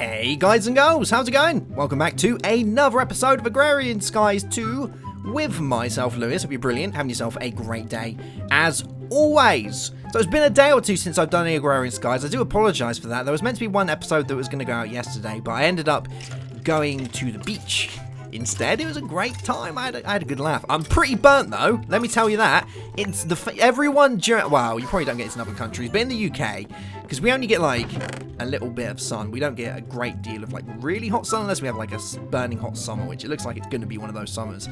Hey guys and girls, how's it going? Welcome back to another episode of Agrarian Skies 2 with myself, Lewis. Hope you're brilliant, having yourself a great day as always. So it's been a day or two since I've done the Agrarian Skies. I do apologise for that. There was meant to be one episode that was going to go out yesterday, but I ended up going to the beach instead. It was a great time. I had a good laugh. I'm pretty burnt though, let me tell you that. It's everyone during, well, you probably don't get this in other countries, but in the UK, because we only get like a little bit of sun, we don't get a great deal of like really hot sun unless we have like a burning hot summer, which it looks like it's going to be one of those summers.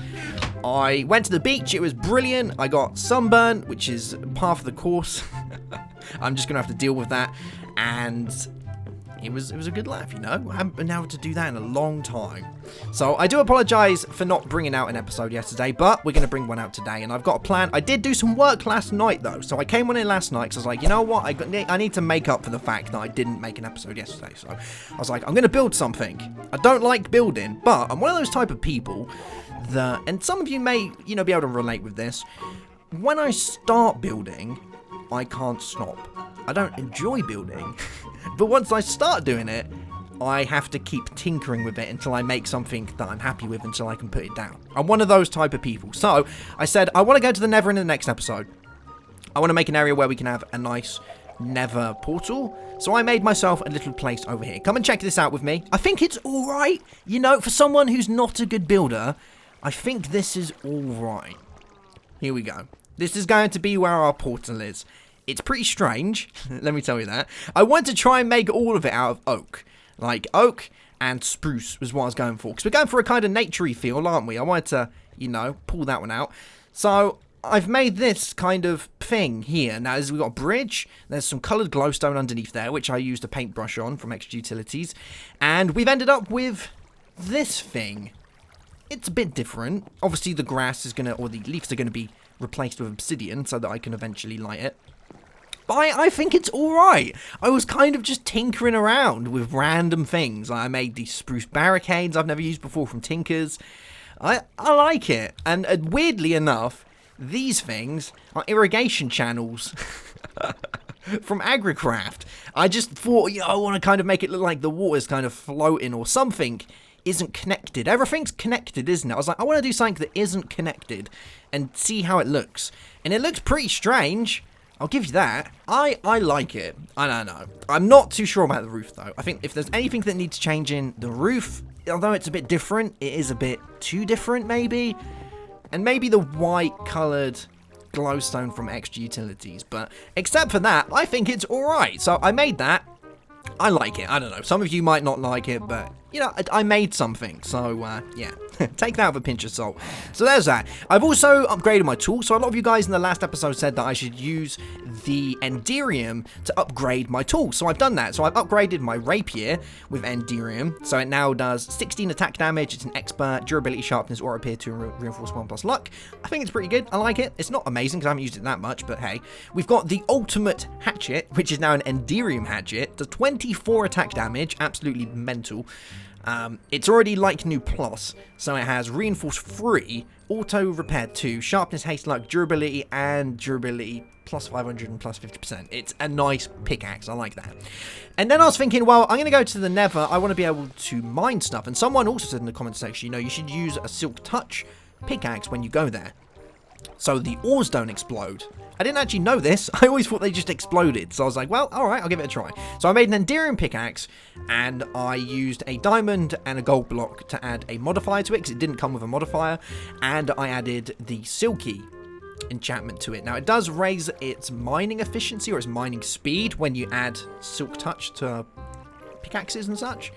I went to the beach. It was brilliant. I got sunburned, which is part of the course. I'm just gonna have to deal with that, and it was a good laugh, you know. I haven't been able to do that in a long time. So I do apologise for not bringing out an episode yesterday, but we're going to bring one out today, and I've got a plan. I did do some work last night, though. So I came on in last night because I was like, you know what? I need to make up for the fact that I didn't make an episode yesterday. So I was like, I'm going to build something. I don't like building, but I'm one of those type of people that, and some of you may, you know, be able to relate with this. When I start building, I can't stop. I don't enjoy building. But once I start doing it, I have to keep tinkering with it until I make something that I'm happy with until I can put it down. I'm one of those type of people. So I said, I want to go to the Nether in the next episode. I want to make an area where we can have a nice Nether portal. So I made myself a little place over here. Come and check this out with me. I think it's all right. You know, for someone who's not a good builder, I think this is all right. Here we go. This is going to be where our portal is. It's pretty strange, let me tell you that. I want to try and make all of it out of oak. Like oak and spruce was what I was going for. Because we're going for a kind of naturey feel, aren't we? I wanted to, you know, pull that one out. So I've made this kind of thing here. Now we've got a bridge. There's some coloured glowstone underneath there, which I used a paintbrush on from Extra Utilities. And we've ended up with this thing. It's a bit different. Obviously the grass is going to, or the leaves are going to be replaced with obsidian so that I can eventually light it. But I think it's alright. I was kind of just tinkering around with random things. I made these Spruce Barricades I've never used before from Tinkers. I like it. And weirdly enough, these things are irrigation channels from Agricraft. I just thought, you know, I want to kind of make it look like the water's kind of floating or something isn't connected. Everything's connected, isn't it? I was like, I want to do something that isn't connected and see how it looks. And it looks pretty strange. I'll give you that. I like it. I don't know. I'm not too sure about the roof, though. I think if there's anything that needs changing, the roof, although it's a bit different, it is a bit too different, maybe. And maybe the white-coloured glowstone from Extra Utilities. But except for that, I think it's alright. So I made that. I like it. I don't know. Some of you might not like it, but, you know, I made something. So, yeah. Take that with a pinch of salt. So there's that. I've also upgraded my tool. So a lot of you guys in the last episode said that I should use the Endearium to upgrade my tool. So I've done that. So I've upgraded my rapier with Endearium. So it now does 16 attack damage. It's an expert, durability, sharpness, aura appear 2, and reinforce 1 plus luck. I think it's pretty good. I like it. It's not amazing because I haven't used it that much, but hey. We've got the ultimate hatchet, which is now an Endearium hatchet. Does 24 attack damage. Absolutely mental. It's already like new plus, so it has reinforce 3, auto repair 2, sharpness, haste, luck, durability, and durability plus 500 and plus 50%. It's a nice pickaxe. I like that. And then I was thinking, well, I'm going to go to the Nether. I want to be able to mine stuff. And someone also said in the comment section, you know, you should use a silk touch pickaxe when you go there, so the ores don't explode. I didn't actually know this. I always thought they just exploded. So I was like, well, all right, I'll give it a try. So I made an Endearing Pickaxe, and I used a diamond and a gold block to add a modifier to it, because it didn't come with a modifier. And I added the Silky enchantment to it. Now, it does raise its mining efficiency or its mining speed when you add Silk Touch to pickaxes and such.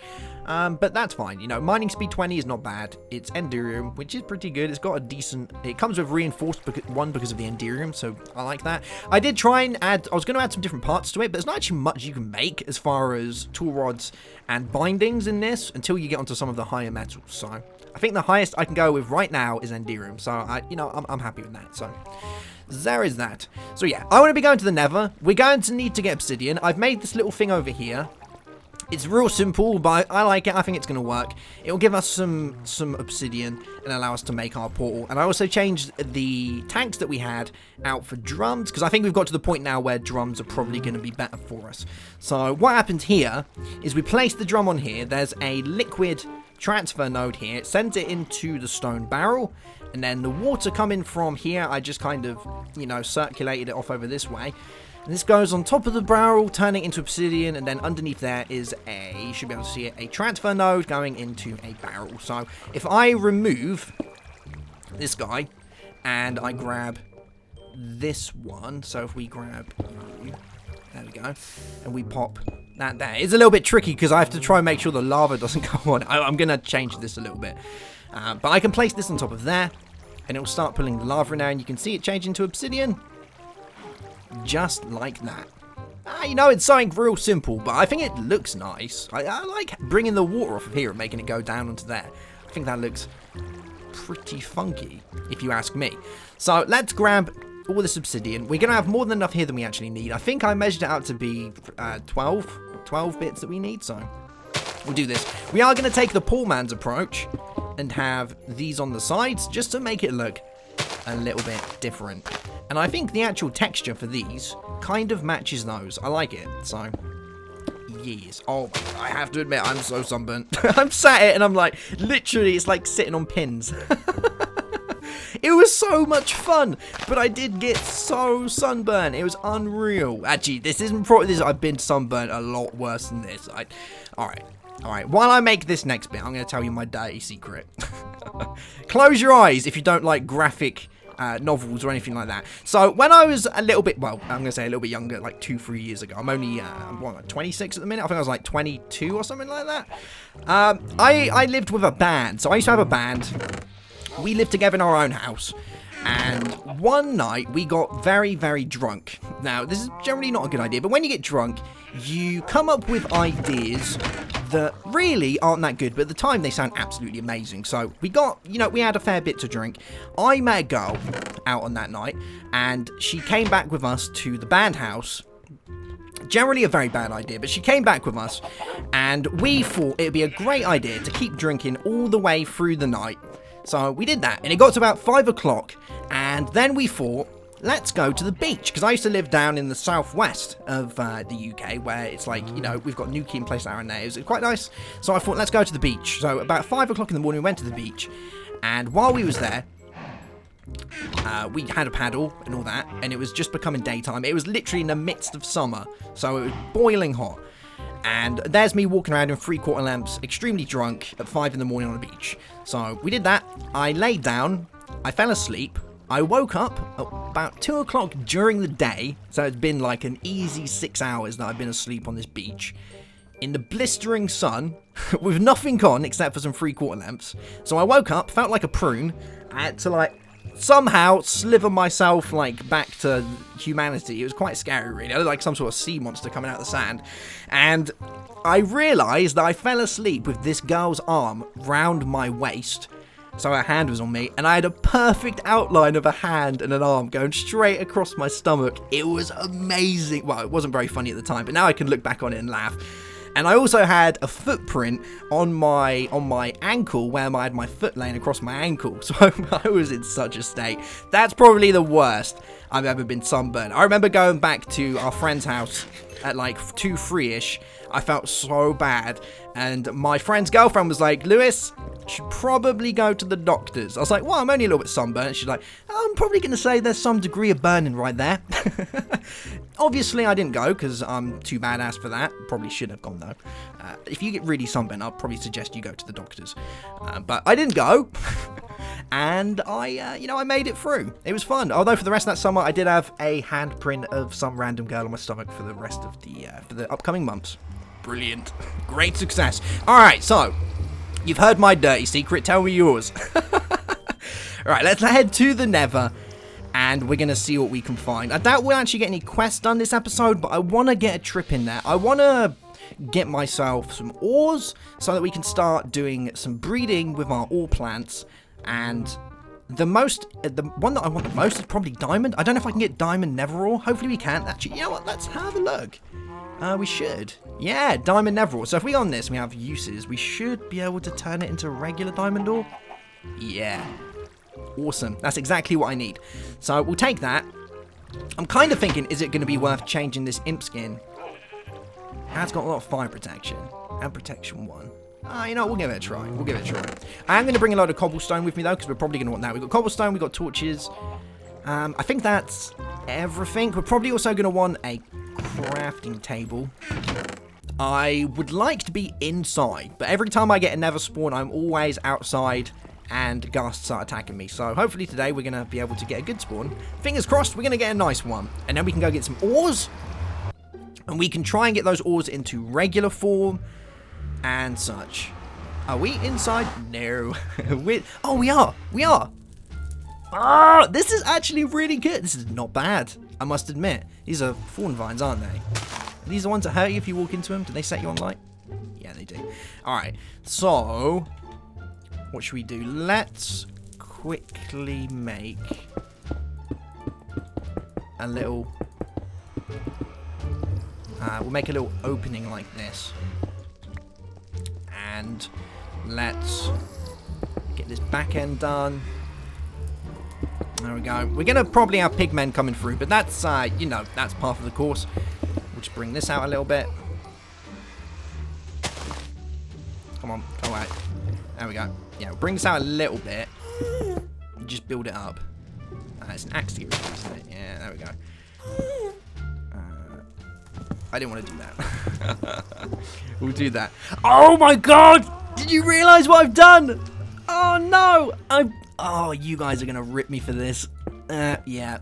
But that's fine, you know, mining speed 20 is not bad. It's Endearium, which is pretty good. It's got a decent, it comes with reinforced one because of the Endearium, so I like that. I did try and add, I was going to add some different parts to it, but there's not actually much you can make as far as tool rods and bindings in this until you get onto some of the higher metals. So I think the highest I can go with right now is Endearium, so I'm happy with that. So there is that. So yeah, I want to be going to the Nether. We're going to need to get obsidian. I've made this little thing over here. It's real simple, but I like it. I think it's going to work. It will give us some obsidian and allow us to make our portal. And I also changed the tanks that we had out for drums, because I think we've got to the point now where drums are probably going to be better for us. So what happened here is we placed the drum on here. There's a liquid transfer node here. It sends it into the stone barrel, and then the water coming from here, I just kind of, you know, circulated it off over this way. And this goes on top of the barrel, turning into obsidian, and then underneath there is you should be able to see it, a transfer node going into a barrel. So if I remove this guy and I grab this one, so if we grab you, there we go, and we pop that there. It's a little bit tricky because I have to try and make sure the lava doesn't go on. I'm going to change this a little bit. But I can place this on top of there, and it will start pulling the lava in there, and you can see it change into obsidian. Just like that. You know, it's something real simple, but I think it looks nice. I like bringing the water off of here and making it go down onto there. I think that looks pretty funky, if you ask me. So let's grab all this obsidian. We're going to have more than enough here than we actually need. I think I measured it out to be 12 bits that we need, so we'll do this. We are going to take the poor man's approach and have these on the sides just to make it look a little bit different. And I think the actual texture for these kind of matches those. I like it. So, yes. Oh, I have to admit, I'm so sunburnt. I'm sat here and I'm like, literally, it's like sitting on pins. It was so much fun, but I did get so sunburned. It was unreal. Actually, this isn't probably this. I've been sunburnt a lot worse than this. All right. While I make this next bit, I'm going to tell you my dirty secret. Close your eyes if you don't like graphic novels or anything like that. So when I was a little bit, well, I'm gonna say a little bit younger, like 2-3 years ago. I'm only what, 26 at the minute. I think I was like 22 or something like that. I lived with a band, so I used to have a band. We lived together in our own house, and one night we got very, very drunk. Now, this is generally not a good idea, but when you get drunk, you come up with ideas that really aren't that good, but at the time they sound absolutely amazing. So we got, you know, we had a fair bit to drink. I met a girl out on that night, and she came back with us to the band house. Generally a very bad idea, but she came back with us, and we thought it'd be a great idea to keep drinking all the way through the night. So we did that, and it got to about 5 o'clock, and then we thought, let's go to the beach, because I used to live down in the southwest of the UK, where it's like, you know, we've got Newquay and places around there. It was quite nice, so I thought, let's go to the beach. So about 5 o'clock in the morning, we went to the beach, and while we was there, we had a paddle and all that, and it was just becoming daytime. It was literally in the midst of summer, so it was boiling hot. And there's me walking around in 3/4 lamps, extremely drunk, at 5 in the morning on the beach. So we did that. I laid down. I fell asleep. I woke up at about 2 o'clock during the day. So it's been like an easy 6 hours that I've been asleep on this beach, in the blistering sun, with nothing on except for some 3/4 lamps. So I woke up, felt like a prune. I had to like somehow sliver myself like back to humanity. It was quite scary, really. I looked like some sort of sea monster coming out of the sand. And I realised that I fell asleep with this girl's arm round my waist. So her hand was on me, and I had a perfect outline of a hand and an arm going straight across my stomach. It was amazing. Well, it wasn't very funny at the time, but now I can look back on it and laugh. And I also had a footprint on my ankle where I had my foot laying across my ankle. So I was in such a state. That's probably the worst I've ever been sunburned. I remember going back to our friend's house at like 2-3-ish. I felt so bad. And my friend's girlfriend was like, Lewis, you should probably go to the doctors. I was like, well, I'm only a little bit sunburned. She's like, I'm probably going to say there's some degree of burning right there. Obviously, I didn't go because I'm too badass for that. Probably should have gone, though. If you get really sunburned, I'll probably suggest you go to the doctors. But I didn't go. And I made it through. It was fun. Although for the rest of that summer, I did have a handprint of some random girl on my stomach for the rest of for the upcoming months. Brilliant. Great success. All right, so you've heard my dirty secret. Tell me yours. All right, let's head to the Nether, and we're going to see what we can find. I doubt we'll actually get any quests done this episode, but I want to get a trip in there. I want to get myself some ores so that we can start doing some breeding with our ore plants and The one that I want the most is probably diamond. I don't know if I can get diamond nether ore. Hopefully we can. Actually, you know what? Let's have a look. We should. Yeah, diamond nether ore. So if we go on this, we have uses. We should be able to turn it into regular diamond ore. Yeah. Awesome. That's exactly what I need. So we'll take that. I'm kind of thinking, is it going to be worth changing this imp skin? It's got a lot of fire protection. And protection 1. You know, we'll give it a try. We'll give it a try. I am going to bring a load of cobblestone with me, though, because we're probably going to want that. We've got cobblestone, we've got torches. I think that's everything. We're probably also going to want a crafting table. I would like to be inside, but every time I get a nether spawn, I'm always outside, and ghasts start attacking me. So hopefully today we're going to be able to get a good spawn. Fingers crossed, we're going to get a nice one. And then we can go get some ores. And we can try and get those ores into regular form and such. Are we inside? No. Oh, we are. We are. Ah, this is actually really good. This is not bad, I must admit. These are thorn vines, aren't they? Are these the ones that hurt you if you walk into them? Do they set you on light? Yeah, they do. All right. So, what should we do? Let's quickly make a little... we'll make a little opening like this. And let's get this back end done. There we go. We're going to probably have pigmen coming through, but that's, you know, that's part of the course. We'll just bring this out a little bit. Come on. All right. There we go. Yeah, we'll bring this out a little bit. Just build it up. It's an axe to get rid of, isn't it? Yeah, there we go. I didn't want to do that. We'll do that. Oh my god! Did you realize what I've done? Oh no! Oh, you guys are going to rip me for this. Yeah.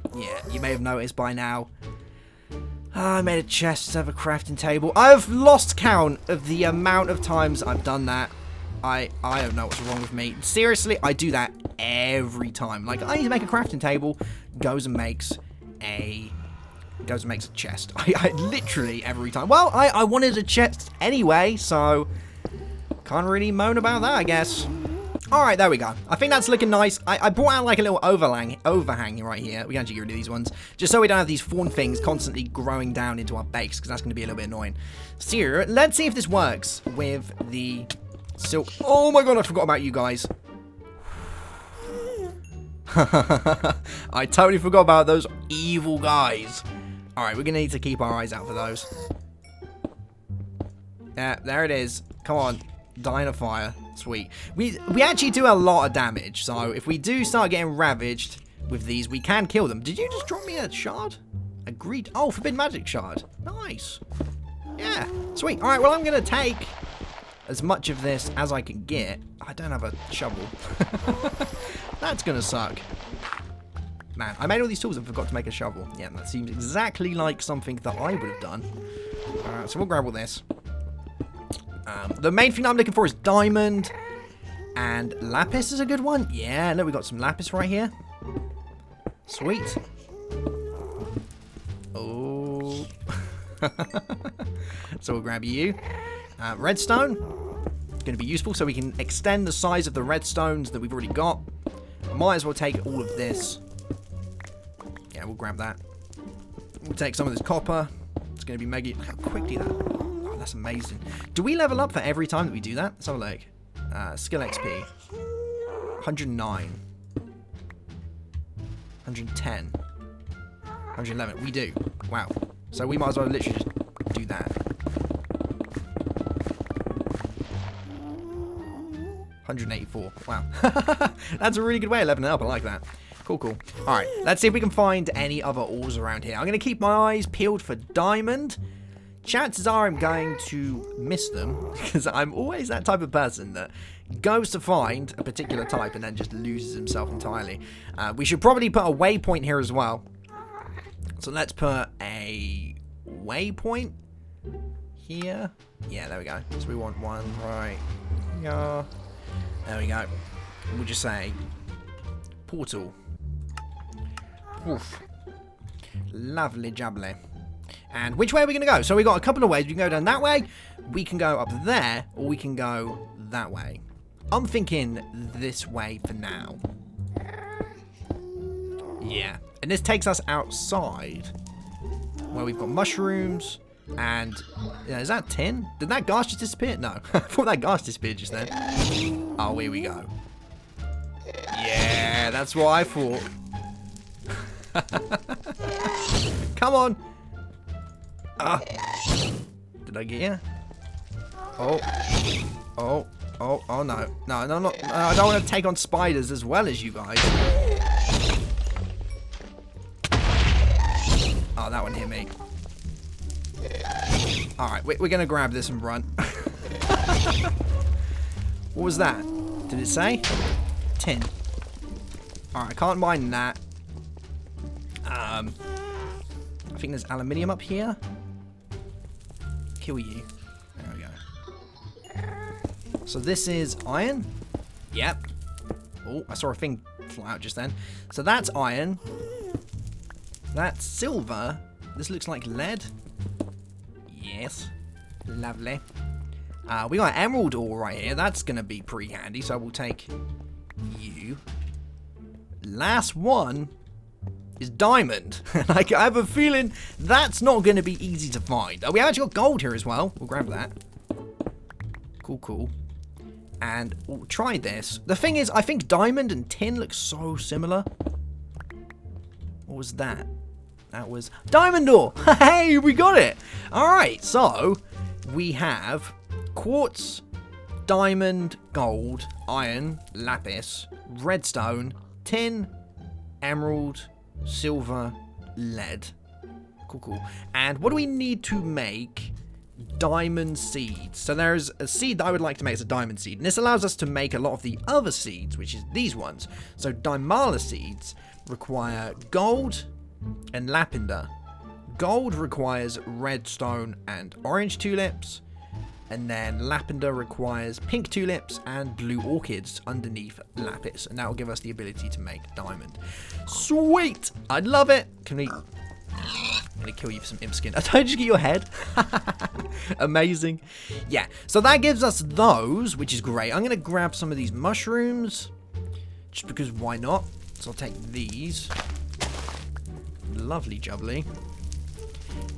You may have noticed by now. I made a chest to have a crafting table. I've lost count of the amount of times I've done that. I don't know what's wrong with me. Seriously, I do that every time. Like, I need to make a crafting table. Goes and makes a chest. I literally every time. Well, I wanted a chest anyway, so can't really moan about that, I guess. Alright, there we go. I think that's looking nice. I brought out like a little overhang right here. We can actually get rid of these ones. Just so we don't have these fawn things constantly growing down into our base, because that's going to be a little bit annoying. So, let's see if this works with the silk. Oh my god, I forgot about you guys. I totally forgot about those evil guys. Alright, we're going to need to keep our eyes out for those. Yeah, there it is. Come on. Die in a fire. Sweet. We actually do a lot of damage, so if we do start getting ravaged with these, we can kill them. Did you just drop me a shard? Agreed. Oh, forbidden magic shard. Nice. Yeah. Sweet. Alright, well, I'm going to take as much of this as I can get. I don't have a shovel. That's going to suck. Man, I made all these tools and forgot to make a shovel. Yeah, that seems exactly like something that I would have done. Alright, so we'll grab all this. The main thing I'm looking for is diamond. And lapis is a good one. Yeah, look, we got some lapis right here. Sweet. Oh. So we'll grab you. Redstone. Going to be useful so we can extend the size of the redstones that we've already got. Might as well take all of this. Yeah, we'll grab that. We'll take some of this copper. It's going to be mega. Look how quickly that... Oh, that's amazing. Do we level up for every time that we do that? Let's have a look. Skill XP. 109. 110. 111. We do. Wow. So we might as well literally just do that. 184. Wow. That's a really good way of leveling up. I like that. Cool, cool. Alright, let's see if we can find any other ores around here. I'm going to keep my eyes peeled for diamond. Chances are I'm going to miss them, because I'm always that type of person that goes to find a particular type and then just loses himself entirely. We should probably put a waypoint here as well. So let's put a waypoint here. Yeah, there we go. So we want one right here. There we go. We'll just say portal. Oof. Lovely jubbly. And which way are we going to go? So we've got a couple of ways. We can go down that way, we can go up there, or we can go that way. I'm thinking this way for now. Yeah. And this takes us outside, where we've got mushrooms, and... Yeah, is that tin? Did that ghast just disappear? No. I thought that ghast disappeared just then. Oh, here we go. Yeah, that's what I thought. Come on. Did I get you? Oh. Oh. Oh. Oh, no. No, no, no. I don't want to take on spiders as well as you guys. Oh, that one hit me. Alright, we're going to grab this and run. What was that? Did it say? Tin. Alright, I can't mine that. I think there's aluminium up here. Kill you. There we go. So this is iron. Yep. Oh, I saw a thing fly out just then. So that's iron. That's silver. This looks like lead. Yes. Lovely. We got emerald ore right here. That's going to be pretty handy. So we'll take you. Last one is diamond. I have a feeling that's not going to be easy to find. We actually got gold here as well. We'll grab that. Cool, cool. And we'll try this. The thing is, I think diamond and tin look so similar. What was that? That was diamond ore. Hey, we got it. All right, so we have quartz, diamond, gold, iron, lapis, redstone, tin, emerald, silver, lead. Cool, cool. And what do we need to make diamond seeds? So there's a seed that I would like to make as a diamond seed. And this allows us to make a lot of the other seeds, which is these ones. So Dimala seeds require gold and lapender. Gold requires redstone and orange tulips. And then lapender requires pink tulips and blue orchids underneath lapis. And that will give us the ability to make diamond. Sweet! I love it. Can we... I'm going to kill you for some imp skin. Did I just get your head? Amazing. Yeah, so that gives us those, which is great. I'm going to grab some of these mushrooms. Just because why not? So I'll take these. Lovely jubbly.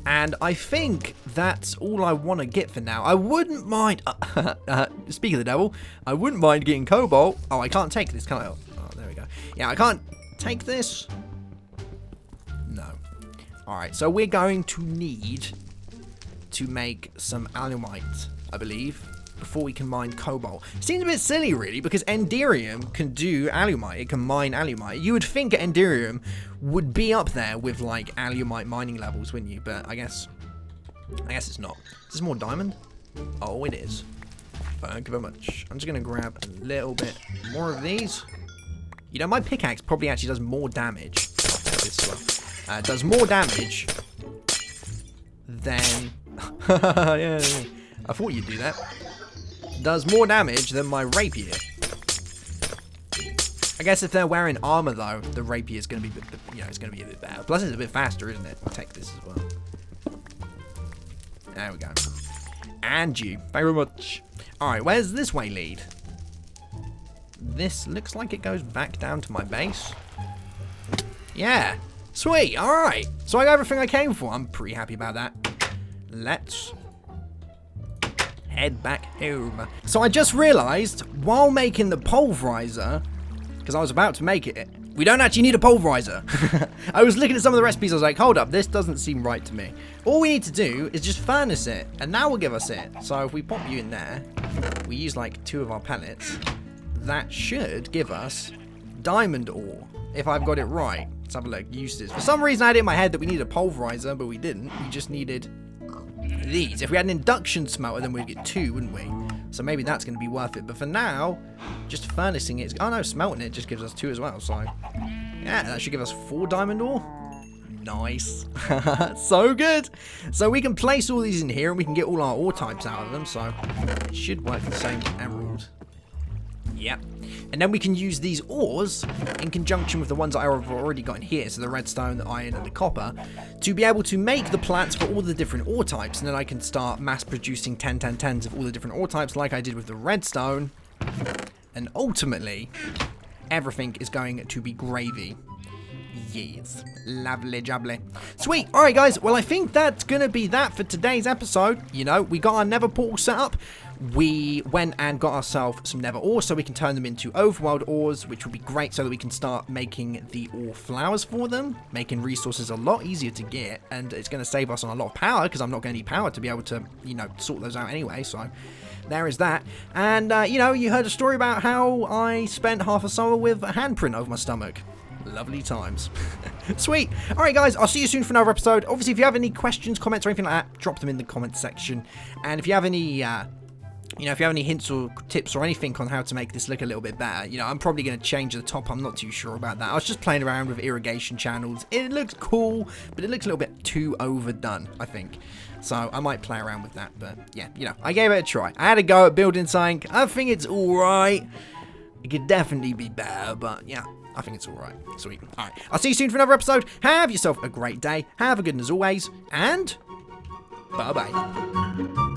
And I think that's all I want to get for now. I wouldn't mind... speak of the devil. I wouldn't mind getting cobalt. Oh, I can't take this, can I? Oh, there we go. Yeah, I can't take this. No. Alright, so we're going to need to make some alumite, I believe, before we can mine cobalt. Seems a bit silly, really, because Endearium can do alumite. It can mine alumite. You would think Endearium would be up there with, like, alumite mining levels, wouldn't you? But I guess it's not. Is this more diamond? Oh, it is. Thank you very much. I'm just going to grab a little bit more of these. You know, my pickaxe probably actually does more damage. This as well. Does more damage than... yeah, I thought you'd do that. Does more damage than my rapier. I guess if they're wearing armor, though, the rapier is going to be, you know, it's going to be a bit better. Plus, it's a bit faster, isn't it? I'll take this as well. There we go. And you. Thank you very much. All right, where's this way lead? This looks like it goes back down to my base. Yeah. Sweet. All right. So I got everything I came for. I'm pretty happy about that. Let's head back home. So I just realized while making the pulverizer, because I was about to make it, we don't actually need a pulverizer. I was looking at some of the recipes, I was like, hold up, this doesn't seem right to me. All we need to do is just furnace it, and that will give us it. So if we pop you in there, we use like 2 of our pellets, that should give us diamond ore, if I've got it right. Let's have a look, uses. For some reason I had it in my head that we needed a pulverizer, but we didn't. We just needed these. If we had an induction smelter, then we'd get 2, wouldn't we? So maybe that's going to be worth it. But for now, just furnacing it. Oh no, smelting it just gives us 2 as well. So yeah, that should give us 4 diamond ore. Nice. So good. So we can place all these in here and we can get all our ore types out of them. So it should work the same with emerald. Yep. And then we can use these ores in conjunction with the ones that I've already got in here, so the redstone, the iron, and the copper, to be able to make the plats for all the different ore types, and then I can start mass producing 10, 10, 10s of all the different ore types like I did with the redstone, and ultimately, everything is going to be gravy. Yes. Lovely jubbly. Sweet. Alright, guys. Well, I think that's going to be that for today's episode. You know, we got our Nether portal set up. We went and got ourselves some Nether ore so we can turn them into overworld ores, which would be great so that we can start making the ore flowers for them, making resources a lot easier to get, and it's going to save us on a lot of power because I'm not going to need power to be able to, you know, sort those out anyway, so there is that. And, you know, you heard a story about how I spent half a summer with a handprint over my stomach. Lovely times. Sweet. Alright, guys, I'll see you soon for another episode. Obviously, if you have any questions, comments, or anything like that, drop them in the comments section. And if you have any, you know, if you have any hints or tips or anything on how to make this look a little bit better, you know, I'm probably going to change the top. I'm not too sure about that. I was just playing around with irrigation channels. It looks cool, but it looks a little bit too overdone, I think. So I might play around with that, but yeah, you know, I gave it a try. I had a go at building something. I think it's alright. It could definitely be better, but yeah, I think it's alright. Sweet. Alright, I'll see you soon for another episode. Have yourself a great day. Have a good one as always, and bye-bye.